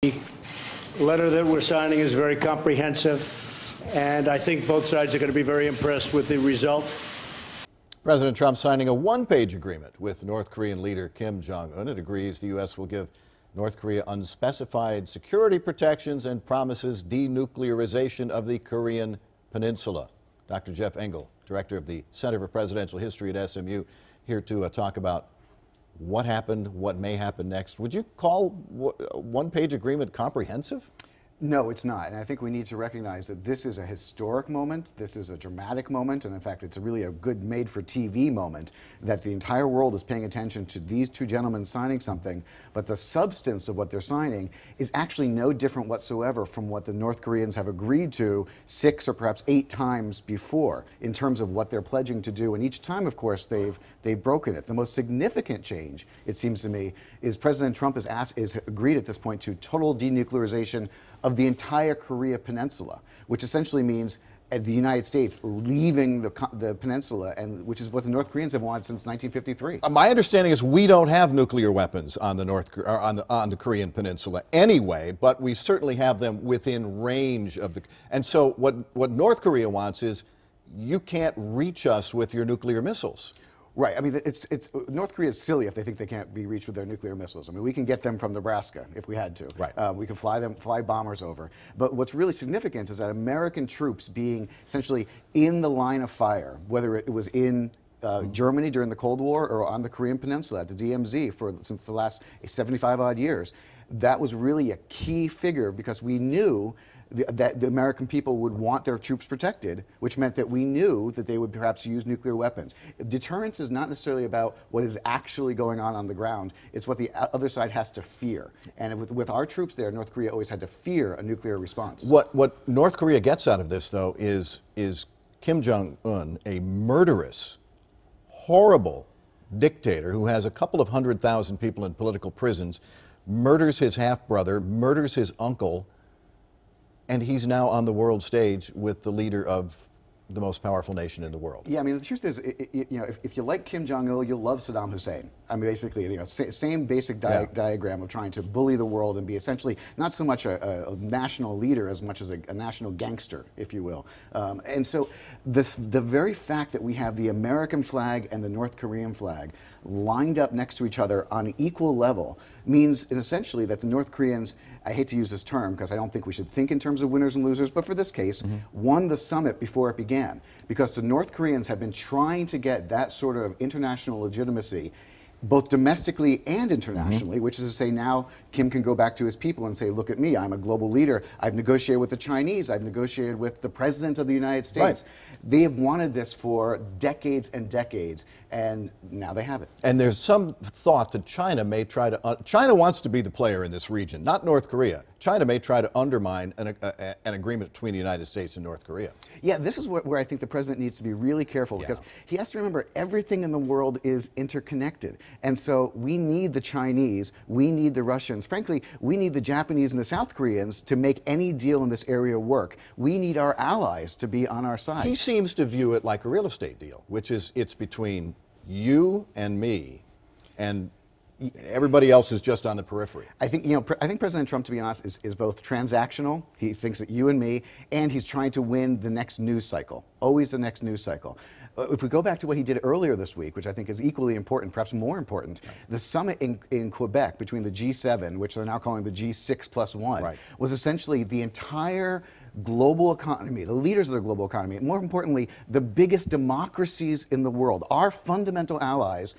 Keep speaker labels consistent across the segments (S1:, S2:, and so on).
S1: The letter that we're signing is very comprehensive, and I think both sides are going to be very impressed with the result.
S2: President Trump signing a one-page agreement with North Korean leader Kim Jong-un. It agrees the U.S. will give North Korea unspecified security protections and promises denuclearization of the Korean Peninsula. Dr. Jeff Engel, director of the Center for Presidential History at SMU, here to talk about what happened, what may happen next. Would you call a one-page agreement comprehensive?
S3: No, it's not. And I think we need to recognize that this is a historic moment. This is a dramatic moment. And in fact, it's really a good made-for-TV moment that the entire world is paying attention to these two gentlemen signing something. But the substance of what they're signing is actually no different whatsoever from what the North Koreans have agreed to 6 or perhaps 8 times before in terms of what they're pledging to do. And each time, of course, they've broken it. The most significant change, it seems to me, is President Trump is agreed at this point to total denuclearization of the entire Korea Peninsula, which essentially means the United States leaving the peninsula, and which is what the North Koreans have wanted since 1953.
S2: My understanding is we don't have nuclear weapons on the on the Korean Peninsula anyway, but we certainly have them within range of the. And so what North Korea wants is you can't reach us with your nuclear missiles.
S3: Right. I mean, North Korea is silly if they think they can't be reached with their nuclear missiles. I mean, we can get them from Nebraska if we had to.
S2: Right.
S3: We can fly bombers over. But what's really significant is that American troops being essentially in the line of fire, whether it was in Germany during the Cold War or on the Korean Peninsula at the DMZ since the last 75-odd years, that was really a key figure because we knew that the American people would want their troops protected, which meant that we knew that they would perhaps use nuclear weapons. Deterrence is not necessarily about what is actually going on the ground. It's what the other side has to fear. And with our troops there, North Korea always had to fear a nuclear response.
S2: What North Korea gets out of this, though, is Kim Jong-un, a murderous, horrible dictator who has a couple of 100,000 people in political prisons, murders his half-brother, murders his uncle, and he's now on the world stage with the leader of the most powerful nation in the world.
S3: Yeah, I mean, the truth is, if you like Kim Jong-il, you'll love Saddam Hussein. I mean, basically, same basic diagram of trying to bully the world and be essentially not so much a national leader as much as a national gangster, if you will. And so the very fact that we have the American flag and the North Korean flag lined up next to each other on an equal level means essentially that the North Koreans, I hate to use this term because I don't think we should think in terms of winners and losers, but for this case, won the summit before it began. Because the North Koreans have been trying to get that sort of international legitimacy both domestically and internationally, which is to say now Kim can go back to his people and say, look at me, I'm a global leader. I've negotiated with the Chinese. I've negotiated with the President of the United States. Right. They have wanted this for decades and decades, and now they have it.
S2: And there's some thought that China may try to, China wants to be the player in this region, not North Korea. China may try to undermine an agreement between the United States and North Korea.
S3: Yeah, this is where I think the president needs to be really careful because he has to remember everything in the world is interconnected. And so we need the Chinese, we need the Russians, frankly, we need the Japanese and the South Koreans to make any deal in this area work. We need our allies to be on our side.
S2: He seems to view it like a real estate deal, which is it's between you and me, and everybody else is just on the periphery.
S3: I think, I think President Trump, to be honest, is both transactional. He thinks that you and me, and he's trying to win the next news cycle, always the next news cycle. If we go back to what he did earlier this week, which I think is equally important, perhaps more important, the summit in Quebec between the G7, which they're now calling the G6+1, was essentially the entire global economy, the leaders of the global economy, and more importantly, the biggest democracies in the world, our fundamental allies,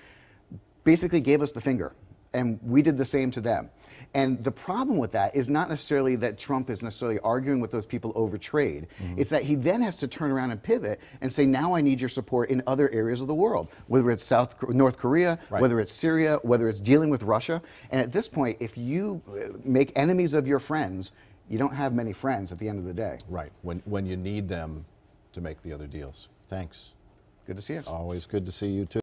S3: basically gave us the finger, and we did the same to them. And the problem with that is not necessarily that Trump is necessarily arguing with those people over trade. It's that he then has to turn around and pivot and say, now I need your support in other areas of the world, whether it's North Korea, whether it's Syria, whether it's dealing with Russia. And at this point, if you make enemies of your friends, you don't have many friends at the end of the day.
S2: Right, when you need them to make the other deals. Thanks.
S3: Good to see you.
S2: Always good to see you, too.